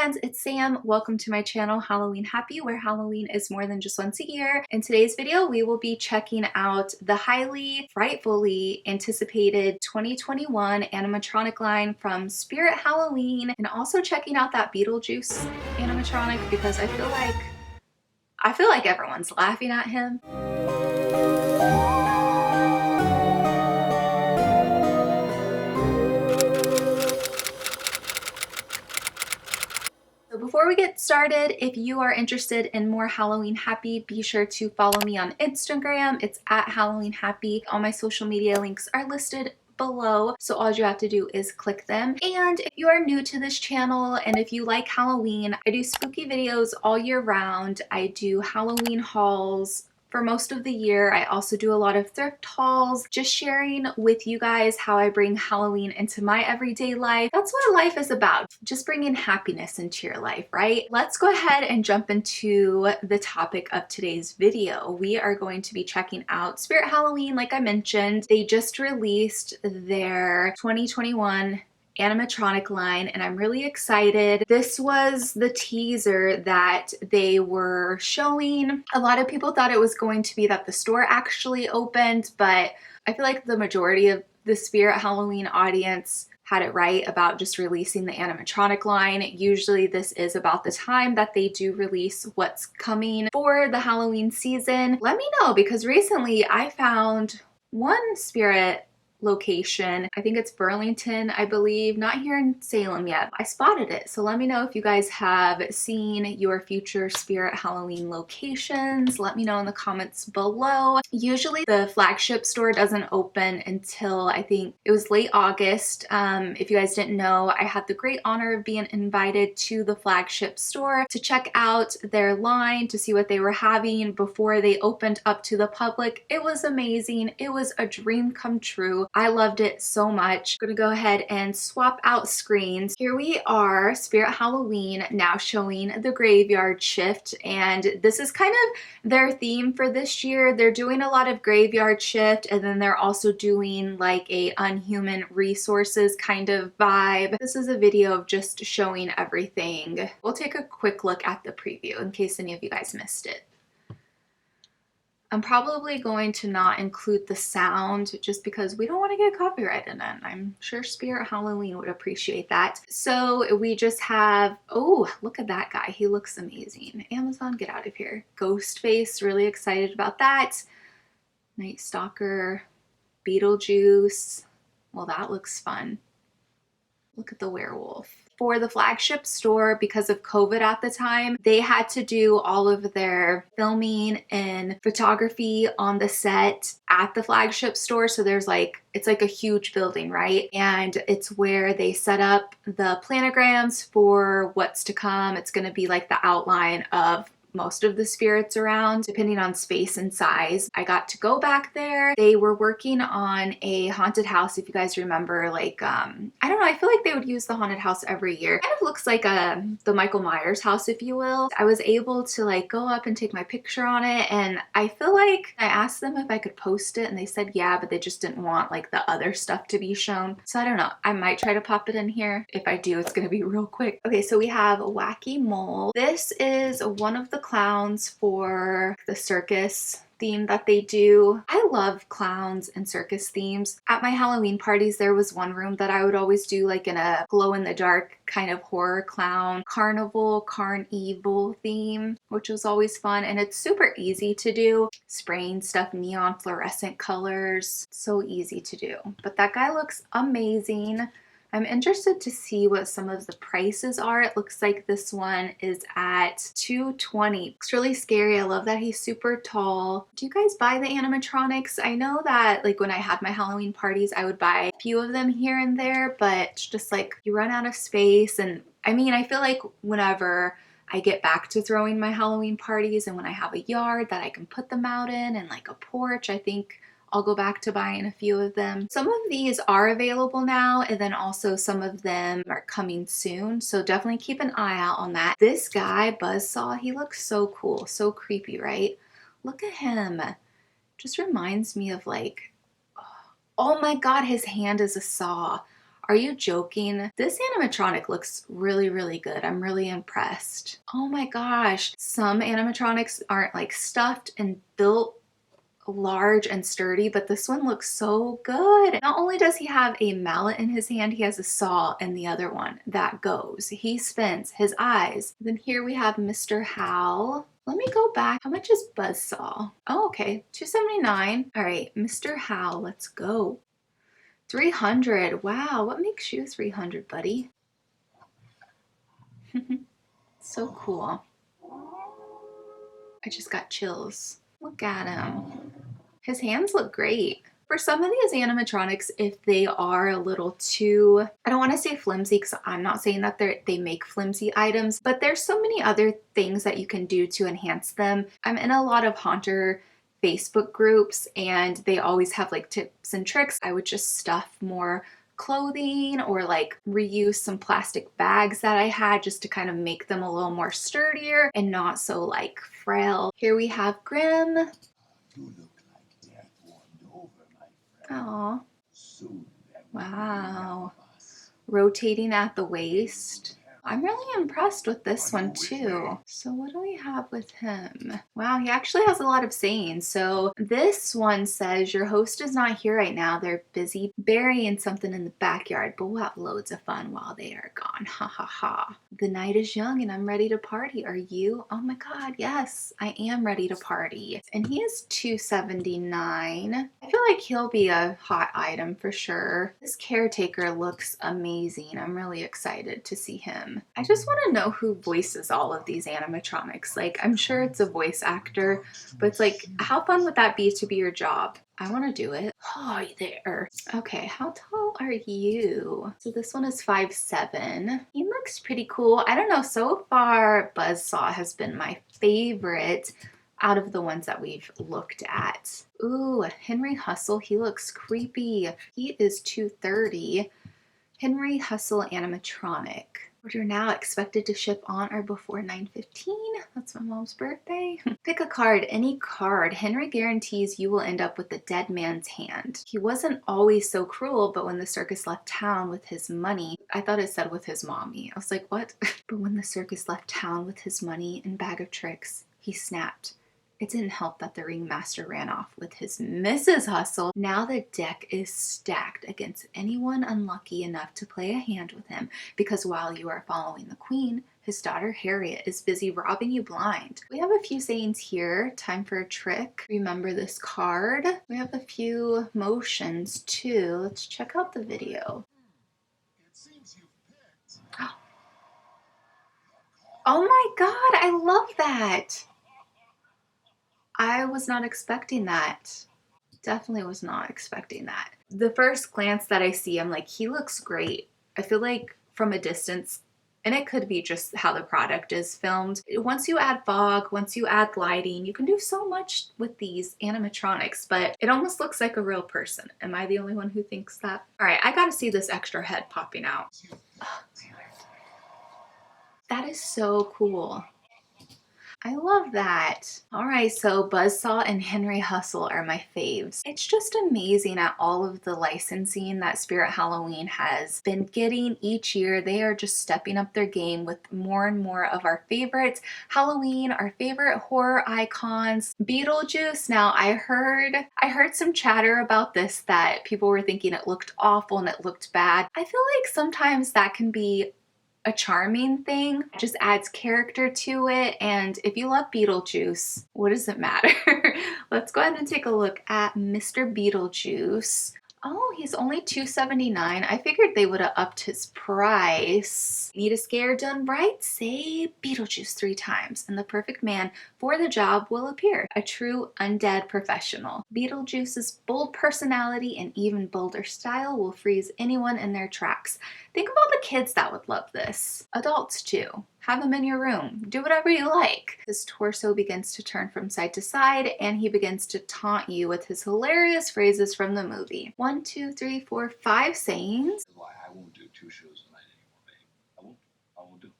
friends, it's Sam. Welcome to my channel, Halloween Happy, where Halloween is more than just once a year. In today's video, we will be checking out the highly, frightfully anticipated 2021 animatronic line from Spirit Halloween, and also checking out that Beetlejuice animatronic because I feel like everyone's laughing at him. Before we get started, if you are interested in more Halloween Happy, be sure to follow me on Instagram. It's at Halloween Happy. All my social media links are listed below, so all you have to do is click them. And if you are new to this channel and if you like Halloween, I do spooky videos all year round. I do Halloween hauls for most of the year. I also do a lot of thrift hauls, just sharing with you guys how I bring Halloween into my everyday life. That's what life is about, just bringing happiness into your life, right? Let's go ahead and jump into the topic of today's video. We are going to be checking out Spirit Halloween. Like I mentioned, they just released their 2021 animatronic line and I'm really excited. This was the teaser that they were showing. A lot of people thought it was going to be that the store actually opened, but I feel like the majority of the Spirit Halloween audience had it right about just releasing the animatronic line. Usually this is about the time that they do release what's coming for the Halloween season. Let me know, because recently I found one Spirit location. I think it's Burlington, I believe, not here in Salem yet. I spotted it, so let me know if you guys have seen your future Spirit Halloween locations. Let me know in the comments below. Usually the flagship store doesn't open until I think it was late August. If you guys didn't know, I had the great honor of being invited to the flagship store to check out their line, to see what they were having before they opened up to the public. It was amazing. It was a dream come true. I loved it so much. I'm gonna go ahead and swap out screens. Here we are, Spirit Halloween, now showing the graveyard shift, and this is kind of their theme for this year. They're doing a lot of graveyard shift, and then they're also doing like a unhuman resources kind of vibe. This is a video of just showing everything. We'll take a quick look at the preview in case any of you guys missed it. I'm probably going to not include the sound just because we don't want to get copyrighted, and I'm sure Spirit Halloween would appreciate that. So we just have, oh, look at that guy. He looks amazing. Amazon, get out of here. Ghostface, really excited about that. Night Stalker, Beetlejuice. Well, that looks fun. Look at the werewolf. For the flagship store, because of COVID at the time, they had to do all of their filming and photography on the set at the flagship store. So there's like, it's like a huge building, right? And it's where they set up the planograms for what's to come. It's going to be like the outline of most of the spirits around, depending on space and size. I got to go back there. They were working on a haunted house, if you guys remember, like, I don't know, I feel like they would use the haunted house every year. Kind of looks like the Michael Myers house, if you will. I was able to like go up and take my picture on it, and I feel like I asked them if I could post it, and they said yeah, but they just didn't want like the other stuff to be shown. So I don't know, I might try to pop it in here. If I do, it's gonna be real quick. Okay, so we have Wacky Mole. This is one of the clowns for the circus theme that they do. I love clowns and circus themes. At my Halloween parties, there was one room that I would always do like in a glow-in-the-dark kind of horror clown carnival, carnival theme, which was always fun, and it's super easy to do. Spraying stuff neon fluorescent colors, so easy to do. But that guy looks amazing. I'm interested to see what some of the prices are. It looks like this one is at $220. It's really scary. I love that he's super tall. Do you guys buy the animatronics? I know that like when I had my Halloween parties, I would buy a few of them here and there, but it's just like you run out of space. And I mean, I feel like whenever I get back to throwing my Halloween parties and when I have a yard that I can put them out in and like a porch, I think I'll go back to buying a few of them. Some of these are available now, and then also some of them are coming soon, so definitely keep an eye out on that. This guy, Buzzsaw, he looks so cool, so creepy, right? Look at him. Just reminds me of like, oh my god, his hand is a saw. Are you joking? This animatronic looks really, really good. I'm really impressed. Oh my gosh. Some animatronics aren't like stuffed and built large and sturdy, but this one looks so good. Not only does he have a mallet in his hand, he has a saw in the other one that goes. He spins his eyes. Then here we have Mr. Hal. Let me go back. How much is Buzzsaw? Oh, okay, $279. All right, Mr. Hal, let's go. 300. Wow, what makes you 300, buddy? So cool. I just got chills. Look at him. His hands look great. For some of these animatronics, if they are a little too, I don't want to say flimsy because I'm not saying that they make flimsy items, but there's so many other things that you can do to enhance them. I'm in a lot of Haunter Facebook groups and they always have like tips and tricks. I would just stuff more clothing or like reuse some plastic bags that I had just to kind of make them a little more sturdier and not so like frail. Here we have Grim. Oh, wow. Rotating at the waist. I'm really impressed with this one too. So what do we have with him? Wow, he actually has a lot of sayings. So this one says, your host is not here right now. They're busy burying something in the backyard, but we'll have loads of fun while they are gone. Ha ha ha. The night is young and I'm ready to party. Are you? Oh my God, yes, I am ready to party. And he is $279. I feel like he'll be a hot item for sure. This caretaker looks amazing. I'm really excited to see him. I just want to know who voices all of these animatronics. Like, I'm sure it's a voice actor, but it's like, how fun would that be to be your job? I want to do it. Oh, there. Okay, how tall are you? So this one is 5'7". He looks pretty cool. I don't know, so far Buzzsaw has been my favorite out of the ones that we've looked at. Ooh, Henry Hustle, he looks creepy. He is 230. Henry Hustle animatronic. Order now, expected to ship on or before 9/15. That's my mom's birthday. Pick a card, any card. Henry guarantees you will end up with the dead man's hand. He wasn't always so cruel, but when the circus left town with his money, I thought it said with his mommy. I was like, what? But when the circus left town with his money and bag of tricks, he snapped. It didn't help that the ringmaster ran off with his Mrs. Hustle. Now the deck is stacked against anyone unlucky enough to play a hand with him, because while you are following the queen, his daughter Harriet is busy robbing you blind. We have a few sayings here. Time for a trick. Remember this card. We have a few motions too. Let's check out the video. Oh my God, I love that. I was not expecting that. Definitely was not expecting that. The first glance that I see, I'm like, he looks great. I feel like from a distance, and it could be just how the product is filmed. Once you add fog, once you add lighting, you can do so much with these animatronics, but it almost looks like a real person. Am I the only one who thinks that? All right, I gotta see this extra head popping out. Oh, that is so cool. I love that. All right, so Buzzsaw and Henry Hustle are my faves. It's just amazing at all of the licensing that Spirit Halloween has been getting each year. They are just stepping up their game with more and more of our favorites. Halloween, our favorite horror icons. Beetlejuice, now I heard some chatter about this that people were thinking it looked awful and it looked bad. I feel like sometimes that can be a charming thing. It just adds character to it. And if you love Beetlejuice, what does it matter? Let's go ahead and take a look at Mr. Beetlejuice. Oh, he's only $279. I figured they would have upped his price. Need a scare done right? Say Beetlejuice 3 times and the perfect man for the job will appear. A true undead professional. Beetlejuice's bold personality and even bolder style will freeze anyone in their tracks. Think of all the kids that would love this. Adults too. Have him in your room. Do whatever you like. His torso begins to turn from side to side and he begins to taunt you with his hilarious phrases from the movie. 1, 2, 3, 4, 5 sayings. Why I won't do 2 shows a night anymore, babe. I won't do.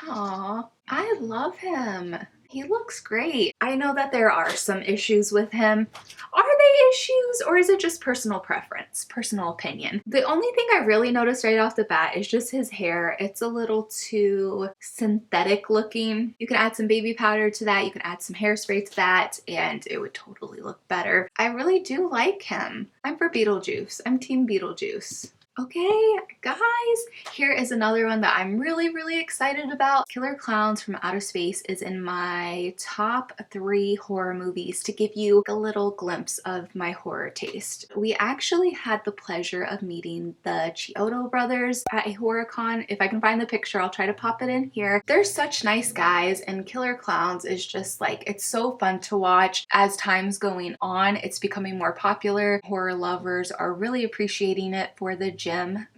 Aw, I love him. He looks great. I know that there are some issues with him. Are issues, or is it just personal preference, personal opinion? The only thing I really noticed right off the bat is just his hair. It's a little too synthetic looking. You can add some baby powder to that, you can add some hairspray to that, and it would totally look better. I really do like him. I'm for Beetlejuice. I'm team Beetlejuice. Okay, guys, here is another one that I'm really excited about. Killer Clowns from Outer Space is in my top 3 horror movies to give you a little glimpse of my horror taste. We actually had the pleasure of meeting the Chiodo brothers at a horror con. If I can find the picture, I'll try to pop it in here. They're such nice guys, and Killer Clowns is just like, it's so fun to watch. As time's going on, it's becoming more popular. Horror lovers are really appreciating it for the gem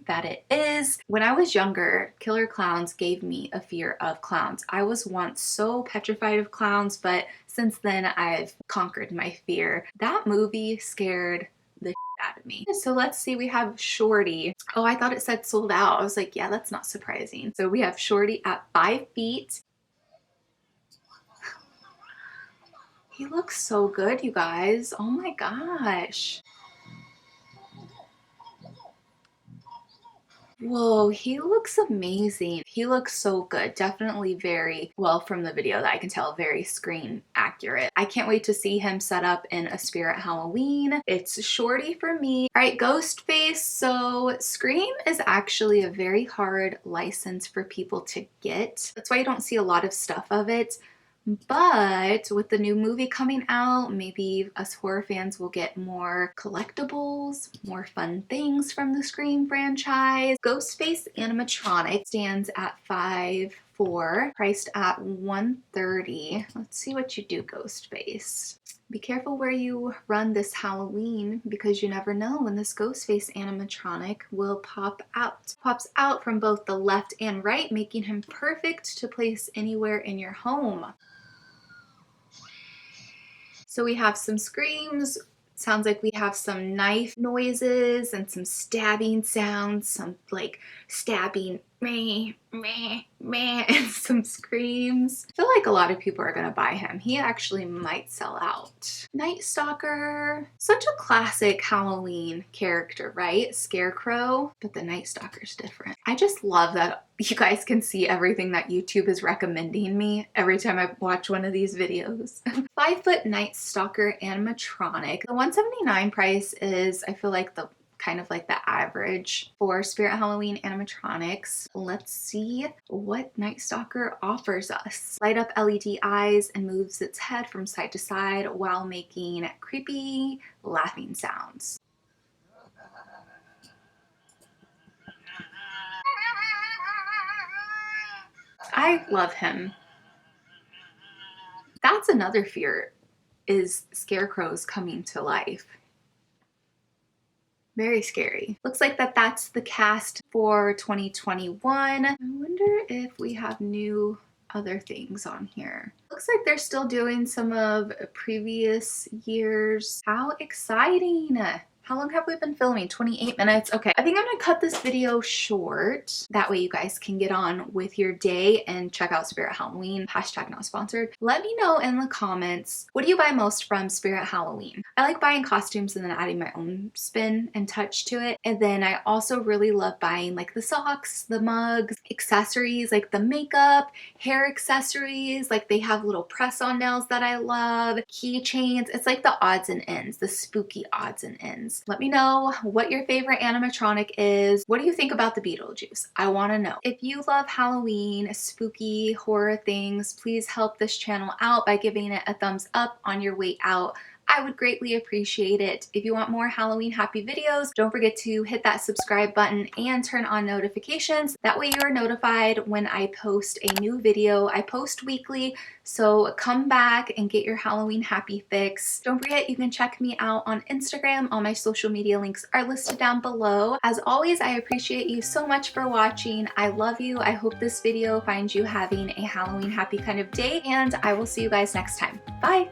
that it is. When I was younger, Killer Clowns gave me a fear of clowns. I was once so petrified of clowns, but since then I've conquered my fear. That movie scared the out of me. So let's see, we have Shorty. Oh, I thought it said sold out. I was like, yeah, that's not surprising. So we have Shorty at 5 feet. He looks so good, you guys. Oh my gosh. Whoa, he looks amazing. He looks so good. Definitely very well, from the video that I can tell, very screen accurate. I can't wait to see him set up in a Spirit Halloween. It's Shorty for me. All right, Ghostface. So Scream is actually a very hard license for people to get. That's why you don't see a lot of stuff of it. But with the new movie coming out, maybe us horror fans will get more collectibles, more fun things from the Scream franchise. Ghostface Animatronics stands at 5'4", priced at $130. Let's see what you do, Ghostface. Be careful where you run this Halloween, because you never know when this Ghostface animatronic will pop out. Pops out from both the left and right, making him perfect to place anywhere in your home. So we have some screams. Sounds like we have some knife noises and some stabbing sounds, some like stabbing meh, meh, meh, and some screams. I feel like a lot of people are gonna buy him. He actually might sell out. Night Stalker, such a classic Halloween character, right? Scarecrow, but the Night Stalker's different. I just love that you guys can see everything that YouTube is recommending me every time I watch one of these videos. 5-foot Night Stalker animatronic. The $179 price is, I feel like, the kind of like the average for Spirit Halloween animatronics. Let's see what Night Stalker offers us. Light up LED eyes and moves its head from side to side while making creepy laughing sounds. I love him. That's another fear, is scarecrows coming to life. Very scary. Looks like that's the cast for 2021. I wonder if we have new other things on here. Looks like they're still doing some of previous years. How exciting! How long have we been filming? 28 minutes. Okay, I think I'm gonna cut this video short. That way you guys can get on with your day and check out Spirit Halloween. Hashtag not sponsored. Let me know in the comments, what do you buy most from Spirit Halloween? I like buying costumes and then adding my own spin and touch to it. And then I also really love buying like the socks, the mugs, accessories, like the makeup, hair accessories. Like they have little press-on nails that I love, keychains. It's like the odds and ends, the spooky odds and ends. Let me know what your favorite animatronic is. What do you think about the Beetlejuice? I want to know. If you love Halloween, spooky horror things, please help this channel out by giving it a thumbs up on your way out. I would greatly appreciate it. If you want more Halloween happy videos, don't forget to hit that subscribe button and turn on notifications. That way you're notified when I post a new video. I post weekly, so come back and get your Halloween happy fix. Don't forget, you can check me out on Instagram. All my social media links are listed down below. As always, I appreciate you so much for watching. I love you. I hope this video finds you having a Halloween happy kind of day, and I will see you guys next time. Bye!